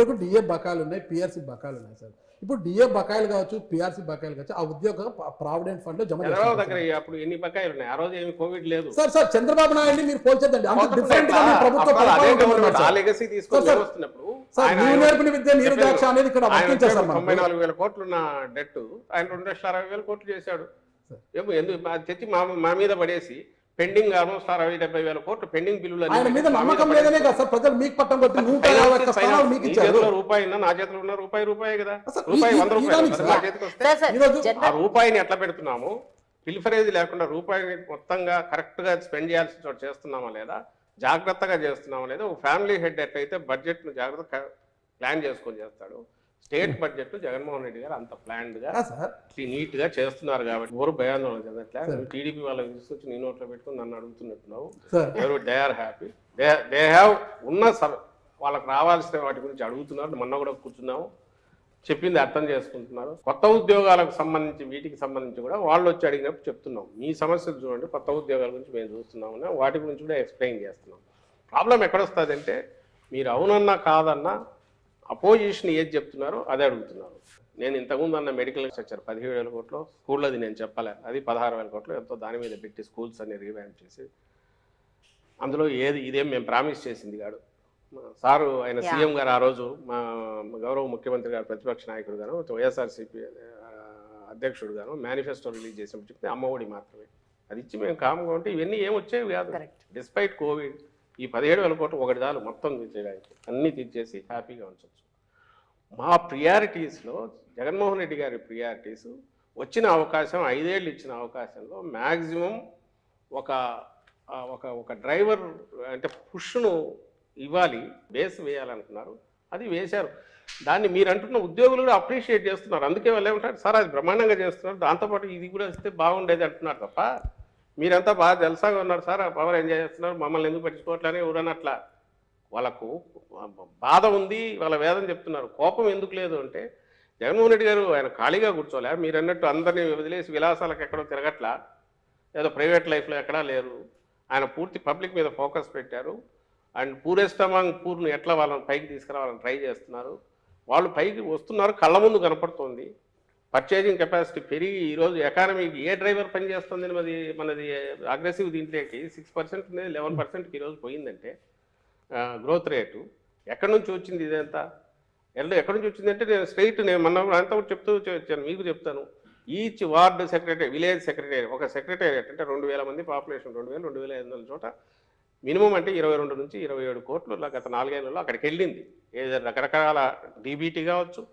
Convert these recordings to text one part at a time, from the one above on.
ఇప్పుడు డిఏ బకాయిలు ఉన్నాయి, పిఆర్సీ బకాయిలు ఉన్నాయి సార్. ఇప్పుడు డిఏ బకాయిలు కావచ్చు, పిఆర్సీ బకాయిలు కావచ్చు, ఆ ఉద్యోగ ప్రావిడెంట్ ఫండ్ లో జమ చంద్రబాబు దగ్గర అప్పుడు ఎన్ని బకాయిలు ఉన్నాయి? ఆ రోజు ఏమి కోవిడ్ లేదు సార్. సార్ చంద్రబాబు నాయుడు మీరు పోల్చొద్దండి, అంత డిఫరెంట్ గా మీ ప్రభుత్వం ఆ లెగసీ తీసుకొని వస్తున్నప్పుడు నీవు నేర్పిన విద్య నీరు ద్రాక్ష అనేది ఇక్కడ వర్తించారు సార్. 94,000 కోట్లున్న డెట్ ఆయన 2,60,000 కోట్లు చేశాడు. ఎందుకు తెచ్చి మా మీద పడేసి పెండింగ్ ఆల్మోస్ట్ 60,000-70,000 కోట్లు పెండింగ్ బిల్లులు ఆయన మీద నమ్మకం లేదనే కదా సార్ ప్రజలు మీకు పట్టం కొట్టి 150 స్థానాలు మీకు ఇచ్చారు. రూపాయి నా చేతిలో ఉన్న రూపాయి కదా, రూపాయి 100 రూపాయలు నా చేతికి వస్తే ఆ రూపాయిని ఎట్లా పెడుతున్నాము? పిల్ఫరేజ్ లేకుండా రూపాయిని మొత్తంగా కరెక్ట్ గా స్పెండ్ చేయాల్సిన చోట చేస్తున్నామా లేదా, జాగ్రత్తగా చేస్తున్నామా లేదా? ఒక ఫ్యామిలీ హెడ్ ఎట్లయితే బడ్జెట్ ను జాగ్రత్తగా ప్లాన్ చేసుకొని చేస్తాడు, స్టేట్ బడ్జెట్ జగన్మోహన్ రెడ్డి గారు అంత ప్లాన్డ్ గా నీట్ గా చేస్తున్నారు. కాబట్టి ఎవరు భయాందోళన చెందట్లే. టీడీపీ వాళ్ళకి తీసుకొచ్చి నీ నోట్లో పెట్టుకుని నన్ను అడుగుతున్నట్టున్నావు. ఎవరు they are happy, they have ఉన్న వాళ్ళకి రావాల్సిన వాటి గురించి అడుగుతున్నారు. మొన్న కూడా కూర్చున్నాము, చెప్పింది అర్థం చేసుకుంటున్నారు. కొత్త ఉద్యోగాలకు సంబంధించి వీటికి సంబంధించి కూడా వాళ్ళు వచ్చి అడిగినప్పుడు చెప్తున్నాం. మీ సమస్యలు చూడండి, కొత్త ఉద్యోగాల గురించి మేము చూస్తున్నామన్నా వాటి గురించి కూడా ఎక్స్ప్లెయిన్ చేస్తున్నాం. ప్రాబ్లం ఎక్కడొస్తుంది అంటే మీరు అవునన్నా కాదన్నా అపోజిషన్ ఏది చెప్తున్నారో అదే అడుగుతున్నారు. నేను ఇంతకుముందు అన్న మెడికల్ స్ట్రక్చర్ 17,000 కోట్లు స్కూల్లో అది నేను చెప్పలే, అది 16,000 కోట్లు ఎంతో దాని మీద పెట్టి స్కూల్స్ అన్ని రీవ్యాంప్ చేసి అందులో ఇదేం మేము ప్రామిస్ చేసింది కాదు సారు. ఆయన సీఎం గారు ఆ రోజు మా గౌరవ ముఖ్యమంత్రి గారు ప్రతిపక్ష నాయకుడు గాను వైఎస్ఆర్సీపీ అధ్యక్షుడు గాను మేనిఫెస్టో రిలీజ్ చేసినప్పుడు చెప్తే అమ్మఒడి మాత్రమే అది ఇచ్చి మేము కామ్గా ఉంటే ఇవన్నీ ఏమొచ్చేవి కాదు. డిస్పైట్ కోవిడ్ ఈ 17,000 కోట్లు ఒకటి చాలు మొత్తం తీసేయడానికి, అన్నీ తీసేసి హ్యాపీగా ఉంచవచ్చు. మా ప్రియారిటీస్లో జగన్మోహన్ రెడ్డి గారి ప్రియారిటీస్ వచ్చిన అవకాశం 5 ఏళ్ళు ఇచ్చిన అవకాశంలో మ్యాక్సిమం ఒక డ్రైవర్ అంటే పుష్ను ఇవ్వాలి, బేస్ వేయాలనుకున్నారు, అది వేశారు. దాన్ని మీరు అంటున్న ఉద్యోగులు కూడా అప్రిషియేట్ చేస్తున్నారు. అందుకే వాళ్ళు ఏమంటారు సార్ అది బ్రహ్మాండంగా చేస్తున్నారు, దాంతోపాటు ఇది కూడా ఇస్తే బాగుండేది అంటున్నారు తప్ప మీరంతా బాగా జల్సాగా ఉన్నారు సార్, పవర్ ఎంజాయ్ చేస్తున్నారు, మమ్మల్ని ఎందుకు పట్టించుకోవట్లని ఎవరన్నట్లా. వాళ్ళకు బాధ ఉంది, వాళ్ళ వేదన చెప్తున్నారు. కోపం ఎందుకు లేదు అంటే జగన్మోహన్ రెడ్డి గారు ఆయన ఖాళీగా కూర్చోలే, మీరు అన్నట్టు అందరినీ వదిలేసి విలాసాలకు ఎక్కడో తిరగట్లా, ఏదో ప్రైవేట్ లైఫ్లో ఎక్కడా లేరు. ఆయన పూర్తి పబ్లిక్ మీద ఫోకస్ పెట్టారు. అండ్ పూరెస్ట్ అమాంగ్ పూర్ను ఎట్లా వాళ్ళని పైకి తీసుకురావాలని ట్రై చేస్తున్నారు. వాళ్ళు పైకి వస్తున్నారు, కళ్ళ ముందు కనపడుతుంది. పర్చేజింగ్ కెపాసిటీ పెరిగి ఈరోజు ఎకానమీకి ఏ డ్రైవర్ పనిచేస్తుంది మనది అగ్రెసివ్ దీంట్లోకి 6% ఉంది, 11%కి ఈరోజు పోయిందంటే గ్రోత్ రేటు ఎక్కడి నుంచి వచ్చింది? ఇదంతా ఎక్కడి నుంచి వచ్చిందంటే నేను మొన్న అంతా చెప్తూ వచ్చాను, మీకు చెప్తాను. Each ward secretary, village secretary, ఒక సెక్రటేరియట్ అంటే 2,000 మంది పాపులేషన్, 2,000-2,500 చోట మినిమం అంటే 22 నుంచి 27 కోట్లు గత 4 ఏళ్లలో అక్కడికి వెళ్ళింది. ఏదో రకరకాల డీబీటీ కావచ్చు,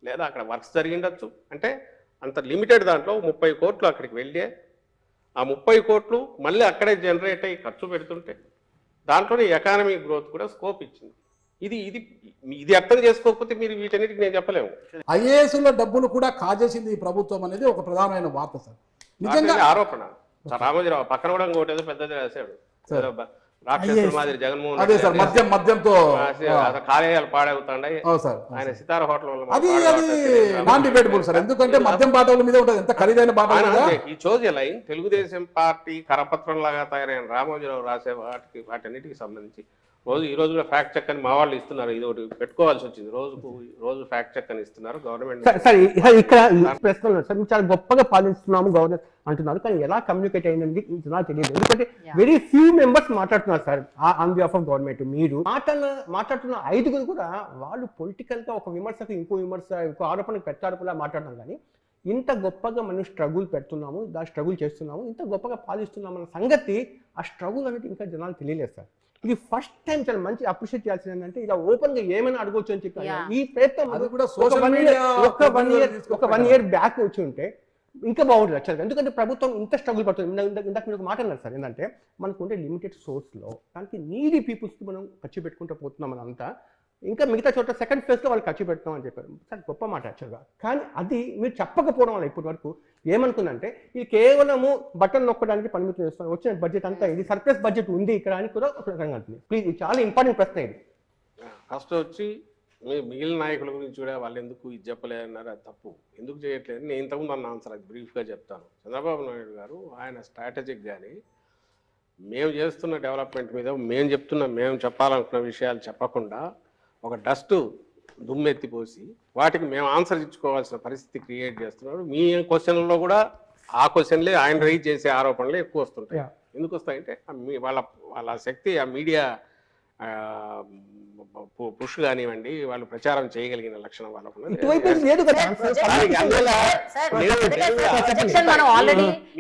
లేదా అక్కడ వర్క్స్ జరిగిండొచ్చు. అంటే అంత లిమిటెడ్ దాంట్లో 30 కోట్లు అక్కడికి వెళ్ళే, ఆ 30 కోట్లు మళ్ళీ అక్కడే జనరేట్ అయ్యి ఖర్చు పెడుతుంటే దాంట్లోనే ఎకానమీ గ్రోత్ కూడా స్కోప్ ఇచ్చింది. ఇది అర్థం చేసుకోకపోతే మీరు వీటన్నిటికి నేను చెప్పలేము. ఐఏఎస్ల డబ్బులు కూడా కాజేసింది ఈ ప్రభుత్వం అనేది ఒక ప్రధానమైన వార్త సార్. నిజంగా ఆరోపణ. రామోజీరావు పక్కన కూడా ఇంకోటి ఏదో పెద్దది రాశాడు, రాక్షసుల మాదిరి జగన్మోహన్ మద్యంతో కార్యాలయాలు పాడవుతాయి. ఆయన సితార హోటల్ ఎందుకంటే మద్యం బాటల మీద ఉంటుంది, ఎంత ఖరీదైన బాటలు. ఈ చోజ్ లైన్ తెలుగుదేశం పార్టీ కరపత్రం లాగా తయారైన రామోజీరావు రాసే వాటన్నిటికి సంబంధించి ఈ రోజు కూడా ఫ్యాక్ట్ చెక్ అని మా వాళ్ళు ఇస్తున్నారు. ఇది ఒకటి పెట్టుకోవాల్సి వచ్చింది, రోజు ఫ్యాక్ట్ చెక్ అని ఇస్తున్నారు గవర్నమెంట్. ఇక్కడ ప్రశ్నలు సార్, చాలా గొప్పగా పాలిస్తున్నాము గవర్నమెంట్ అంటున్నారు, కానీ ఎలా కమ్యూనికేట్ అయిందని నాకు తెలియదు. ఎందుకంటే వెరీ ఫ్యూ మెంబర్స్ మాట్లాడుతున్నారు sir on behalf of government. మీరు మాట్లాడుతున్న 5 కూడా వాళ్ళు పొలిటికల్ గా ఒక విమర్శకు ఇంకో ఆరోపణకు ప్రత్యారోపణలా మాట్లాడడం. కానీ ఇంత గొప్పగా మనం స్ట్రగుల్ పెడుతున్నాము, స్ట్రగుల్ చేస్తున్నాము, ఇంత గొప్పగా పాలిస్తున్నాము అన్న సంగతి, ఆ స్ట్రగుల్ అనేది ఇంకా జనాలు తెలియలేదు సార్. ఇది ఫస్ట్ టైం చాలా మంచి అప్రిషియేట్ చేయాల్సింది ఏంటంటే ఇలా ఓపెన్ గా ఏమైనా అడగవచ్చు అని చెప్పి ఈ ప్రయత్నం ఒక 1 year బ్యాక్ వచ్చి ఉంటే ఇంకా బాగుంటుంది యాక్చువల్గా. ఎందుకంటే ప్రభుత్వం ఇంత స్ట్రగుల్ పడుతుంది. ఇందాక మీరు ఒక మాట అన్నారు సార్, ఏంటంటే మనకు ఉండే లిమిటెడ్ సోర్స్లో దానికి నీడీ పీపుల్స్కి మనం ఖర్చు పెట్టుకుంటూ పోతున్నాం అని అంతా, ఇంకా మిగతా చోట సెకండ్ ఫేజ్లో వాళ్ళు ఖర్చు పెడతాం అని చెప్పారు. చాలా గొప్ప మాట యాక్చువల్గా. కానీ అది మీరు చెప్పకపోవడం వల్ల ఇప్పటి వరకు ఏమనుకుందంటే ఇది కేవలము బటన్ నొక్కడానికి పరిమితం చేస్తాం, వచ్చిన బడ్జెట్ అంతా ఇది సర్ప్లస్ బడ్జెట్ ఉంది ఇక్కడ అని కూడా ఒక రకంగా అంటుంది. ప్లీజ్, ఇది చాలా ఇంపార్టెంట్ ప్రశ్న. ఇది ఫస్ట్ వచ్చి మిగిలిన నాయకుల గురించి కూడా వాళ్ళు ఎందుకు ఇది చెప్పలేదన్నారు, అది తప్పు. ఎందుకు చేయట్లేదు నేను ఇంతకుముందు అన్న ఆన్సర్ అది బ్రీఫ్గా చెప్తాను. చంద్రబాబు నాయుడు గారు ఆయన స్ట్రాటజిక్ కానీ మేము చేస్తున్న డెవలప్మెంట్ మీద మేము చెప్పాలనుకున్న విషయాలు చెప్పకుండా ఒక డస్ట్ దుమ్మెత్తిపోసి వాటికి మేము ఆన్సర్ ఇచ్చుకోవాల్సిన పరిస్థితి క్రియేట్ చేస్తున్నారు. మీ క్వశ్చన్లో కూడా ఆ క్వశ్చన్లే ఆయన రైజ్ చేసే ఆరోపణలే ఎక్కువ వస్తుంటాయి. ఎందుకు వస్తాయంటే వాళ్ళ శక్తి ఆ మీడియా పుష్ కానివ్వండి, వాళ్ళు ప్రచారం చేయగలిగిన లక్షణం వాళ్ళకు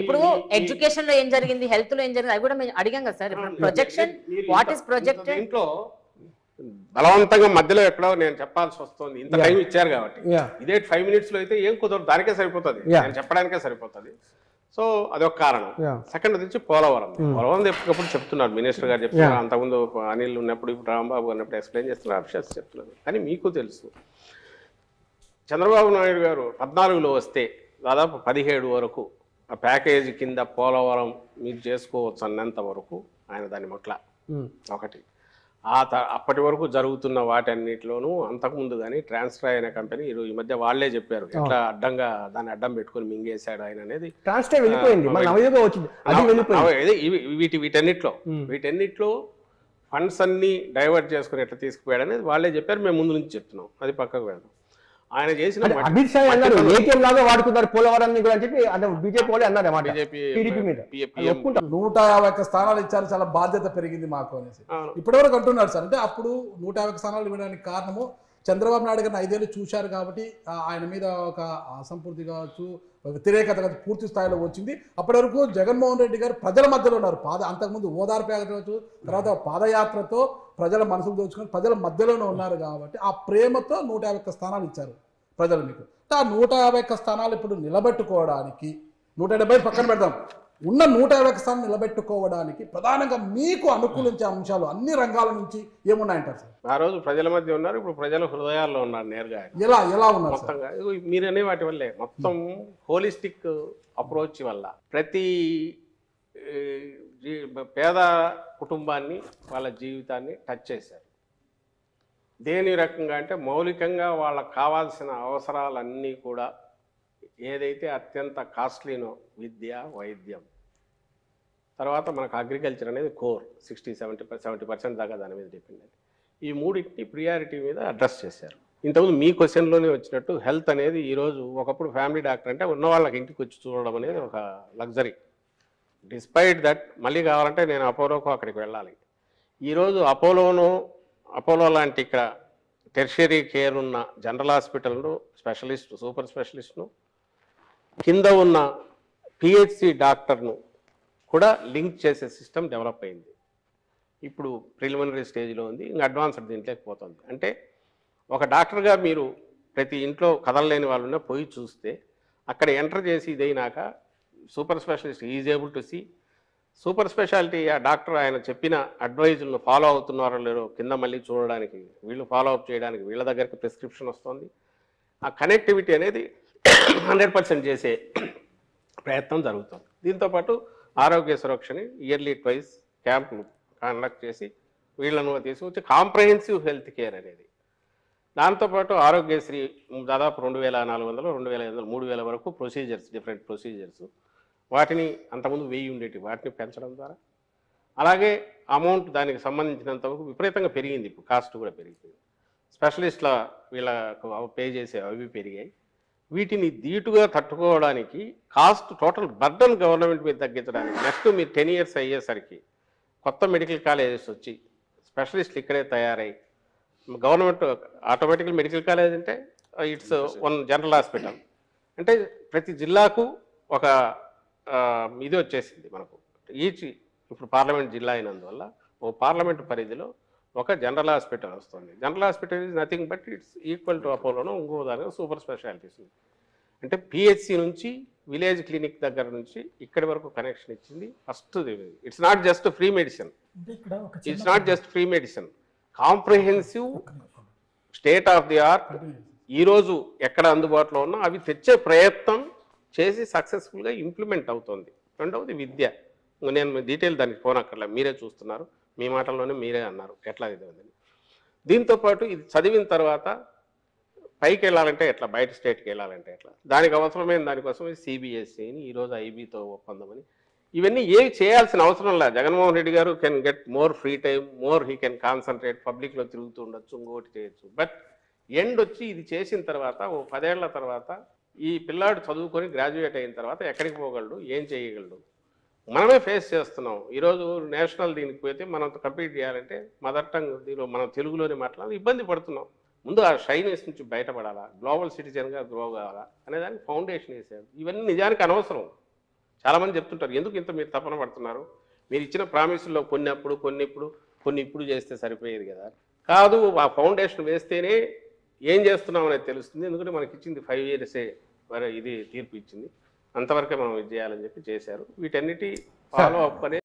ఇప్పుడు ఎడ్యుకేషన్ లో ఏం జరిగింది, హెల్త్ లో ఏం జరిగింది, అవి కూడా మేము అడిగాం కదా sir. Projection what is projected? ఇంట్లో బలవంతంగా మధ్యలో ఎక్కడో నేను చెప్పాల్సి వస్తుంది, ఇంత టైం ఇచ్చారు కాబట్టి. ఇదే 5 minutes లో అయితే ఏం కుదరదు, దానికే సరిపోతుంది, నేను చెప్పడానికే సరిపోతుంది. సో అదొక కారణం. సెకండ్ వచ్చి పోలవరం ఎప్పటికప్పుడు చెప్తున్నారు, మినిస్టర్ గారు చెప్తున్నారు, అంతకుముందు అనిల్ ఉన్నప్పుడు, ఇప్పుడు రాంబాబు ఉన్నప్పుడు ఎక్స్ప్లెయిన్ చేస్తున్నారు, అఫీషియల్స్ చెప్తున్నారు. కానీ మీకు తెలుసు చంద్రబాబు నాయుడు గారు 14లో వస్తే దాదాపు 17 వరకు ఆ ప్యాకేజీ కింద పోలవరం మీరు చేసుకోవచ్చు అన్నంత వరకు ఆయన దాన్ని మొట్ల ఒకటి. అప్పటి వరకు జరుగుతున్న వాటన్నిటిలోనూ అంతకుముందు కానీ ట్రాన్స్ఫర్ అయిన కంపెనీ ఈ మధ్య వాళ్లే చెప్పారు ఎట్లా అడ్డంగా దాన్ని అడ్డం పెట్టుకుని మింగేశాడు ఆయన అనేది. వీటన్నిటిలో ఫండ్స్ అన్ని డైవర్ట్ చేసుకుని ఎట్లా తీసుకుపోయాడు అనేది వాళ్ళే చెప్పారు. మేము ముందు నుంచి చెప్తున్నాం, అది పక్కకు వెళ్దాం. ఆయన చేసిన అమిత్ షా అన్నారు ఏటీఎం లాగా వాడుకున్నారు పోలవరాన్ని కూడా అని చెప్పి బీజేపీ వాళ్ళు అన్నారు. బీజేపీ 151 స్థానాలు ఇచ్చారు, చాలా బాధ్యత పెరిగింది మాకు అనేసి ఇప్పటివరకు అంటున్నారు సార్. అంటే అప్పుడు 150 స్థానాలు ఇవ్వడానికి కారణము చంద్రబాబు నాయుడు గారిని 5 ఏళ్ళు చూశారు కాబట్టి ఆయన మీద ఒక అసంపూర్తి కావచ్చు, వ్యతిరేకత కావచ్చు పూర్తి స్థాయిలో వచ్చింది. అప్పటి వరకు జగన్మోహన్ రెడ్డి గారు ప్రజల మధ్యలో ఉన్నారు. అంతకుముందు ఓదార్పు కావచ్చు, తర్వాత పాదయాత్రతో ప్రజల మనసులు దోచుకొని ప్రజల మధ్యలోనే ఉన్నారు కాబట్టి ఆ ప్రేమతో 151 స్థానాలు ఇచ్చారు ప్రజలు మీకు. ఆ 151 స్థానాలు ఇప్పుడు నిలబెట్టుకోవడానికి 170 పక్కన పెడదాం, ఉన్న 150 స్థానం నిలబెట్టుకోవడానికి ప్రధానంగా మీకు అనుకూలించే అంశాలు అన్ని రంగాల నుంచి ఏమున్నాయంటారు సార్? ఆ రోజు ప్రజల మధ్య ఉన్నారు, ఇప్పుడు ప్రజల హృదయాల్లో ఉన్నారు నేరుగా. ఎలా ఉన్నారు మొత్తంగా మీరనే వాటి వల్లే మొత్తం హోలిస్టిక్ అప్రోచ్ వల్ల ప్రతి పేద కుటుంబాన్ని వాళ్ళ జీవితాన్ని టచ్ చేశారు. దేని రకంగా అంటే మౌలికంగా వాళ్ళకు కావాల్సిన అవసరాలన్నీ కూడా ఏదైతే అత్యంత కాస్ట్లీనో విద్య, వైద్యం, తర్వాత మనకు అగ్రికల్చర్ అనేది కోర్ 60-70% దాకా దాని మీద డిపెండ్ అయ్యింది. ఈ మూడింటిని ప్రియారిటీ మీద అడ్రస్ చేశారు. ఇంతకుముందు మీ క్వశ్చన్లోనే వచ్చినట్టు హెల్త్ అనేది ఈరోజు ఒకప్పుడు ఫ్యామిలీ డాక్టర్ అంటే ఉన్న వాళ్ళకి ఇంటికి వచ్చి చూడడం అనేది ఒక లగ్జరీ. డిస్పైట్ దట్ మళ్ళీ కావాలంటే నేను అపోలోకు అక్కడికి వెళ్ళాలి. ఈరోజు అపోలో లాంటి ఇక్కడ టెర్షరీ కేర్ ఉన్న జనరల్ హాస్పిటల్ను స్పెషలిస్ట్, సూపర్ స్పెషలిస్ట్ను, కింద ఉన్న పిహెచ్సి డాక్టర్ను కూడా లింక్ చేసే సిస్టమ్ డెవలప్ అయింది. ఇప్పుడు ప్రిలిమినరీ స్టేజ్లో ఉంది, ఇంకా అడ్వాన్స్డ్ దీంట్లోకి పోతుంది. అంటే ఒక డాక్టర్గా మీరు ప్రతి ఇంట్లో కదలలేని వాళ్ళున్నా పోయి చూస్తే అక్కడ ఎంటర్ చేసి ఇదైనాక super specialist is able to see super speciality. ఆ డాక్టర్ ఆయన చెప్పిన అడ్వైజులను ఫాలో అవుతున్నారో లేదో కింద మళ్ళీ చూడడానికి, వీళ్ళు ఫాలో అప్ చేయడానికి వీళ్ళ దగ్గరికి ప్రిస్క్రిప్షన్ వస్తుంది. ఆ కనెక్టివిటీ అనేది 100% చేసే ప్రయత్నం జరుగుతుంది. దీంతోపాటు ఆరోగ్య సురక్షని ఇయర్లీ ట్వైస్ క్యాంపులు కండక్ట్ చేసి వీళ్ళను తీసుకొచ్చి కాంప్రహెన్సివ్ హెల్త్ కేర్ అనేది. దాంతోపాటు ఆరోగ్యశ్రీ దాదాపు 2400, 2500, 3000 వరకు ప్రొసీజర్స్, డిఫరెంట్ ప్రొసీజర్స్, వాటిని అంతకుముందు 1000 ఉండేవి, వాటిని పెంచడం ద్వారా అలాగే అమౌంట్ దానికి సంబంధించినంత వరకు విపరీతంగా పెరిగింది. ఇప్పుడు కాస్ట్ కూడా పెరిగిపోయింది. స్పెషలిస్ట్ల వీళ్ళకు పే చేసే అవి పెరిగాయి. వీటిని ధీటుగా తట్టుకోవడానికి కాస్ట్ టోటల్ బర్డన్ గవర్నమెంట్ మీద తగ్గించడానికి నెక్స్ట్ మీరు 10 years అయ్యేసరికి కొత్త మెడికల్ కాలేజెస్ వచ్చి స్పెషలిస్టులు ఇక్కడే తయారై గవర్నమెంట్ ఆటోమేటికల్ మెడికల్ కాలేజ్ అంటే ఇట్స్ వన్ జనరల్ హాస్పిటల్ అంటే ప్రతి జిల్లాకు ఒక ఇది వచ్చేసింది మనకు. ఇప్పుడు పార్లమెంట్ జిల్లా అయినందువల్ల ఓ పార్లమెంట్ పరిధిలో ఒక జనరల్ హాస్పిటల్ వస్తుంది. General hospital is nothing but it's equal to అపోలోను ఇంకో దానికి సూపర్ స్పెషాలిటీస్. అంటే పిహెచ్సి నుంచి విలేజ్ క్లినిక్ దగ్గర నుంచి ఇక్కడి వరకు కనెక్షన్ ఇచ్చింది. First it's not just free medicine, comprehensive state of the art ఈరోజు ఎక్కడ అందుబాటులో ఉన్నా అవి తెచ్చే ప్రయత్నం చేసి సక్సెస్ఫుల్గా ఇంప్లిమెంట్ అవుతుంది. రెండవది విద్య. నేను డీటెయిల్ దానికి పోనక్కర్లే, మీరే చూస్తున్నారు, మీ మాటల్లోనే మీరే అన్నారు ఎట్లా ఇది ఉందని. దీంతోపాటు ఇది చదివిన తర్వాత పైకి వెళ్ళాలంటే ఎట్లా, బయట స్టేట్కి వెళ్ళాలంటే ఎట్లా, దానికి అవసరమైన దానికోసం సిబిఎస్ఈని ఈరోజు ఐబీతో ఒప్పందమని, ఇవన్నీ ఏవి చేయాల్సిన అవసరం లేదు. జగన్మోహన్ రెడ్డి గారు can get more free time, more he can concentrate, పబ్లిక్లో తిరుగుతూ ఉండొచ్చు, ఇంకోటి చేయొచ్చు. బట్ ఎండ్ వచ్చి ఇది చేసిన తర్వాత ఓ 10 ఏళ్ల తర్వాత ఈ పిల్లాడు చదువుకొని గ్రాడ్యుయేట్ అయిన తర్వాత ఎక్కడికి పోగలడు, ఏం చేయగలడు, మనమే ఫేస్ చేస్తున్నాం. ఈరోజు నేషనల్ దీనికి పోతే మనం కంప్లీట్ చేయాలంటే మదర్ టంగ్ దీనిలో మనం తెలుగులోనే మాట్లాడాలి, ఇబ్బంది పడుతున్నాం. ముందు ఆ షైనెస్ నుంచి బయటపడాలా, గ్లోబల్ సిటిజన్గా గ్రో కావాలా అనేదానికి ఫౌండేషన్ వేసారు. ఇవన్నీ నిజానికి అనవసరం. చాలామంది చెప్తుంటారు, ఎందుకు ఇంత మీరు తపన పడుతున్నారు, మీరు ఇచ్చిన ప్రామిసుల్లో కొన్ని ఇప్పుడు చేస్తే సరిపోయేది కదా. కాదు, ఆ ఫౌండేషన్ వేస్తేనే ఏం చేస్తున్నాం అనేది తెలుస్తుంది. ఎందుకంటే మనకి ఇచ్చింది 5 years మరి ఇది తీర్పు ఇచ్చింది, అంతవరకే మనం ఇది చేయాలని చెప్పి చేశారు. వీటన్నిటి ఫాలో అప్ అనేది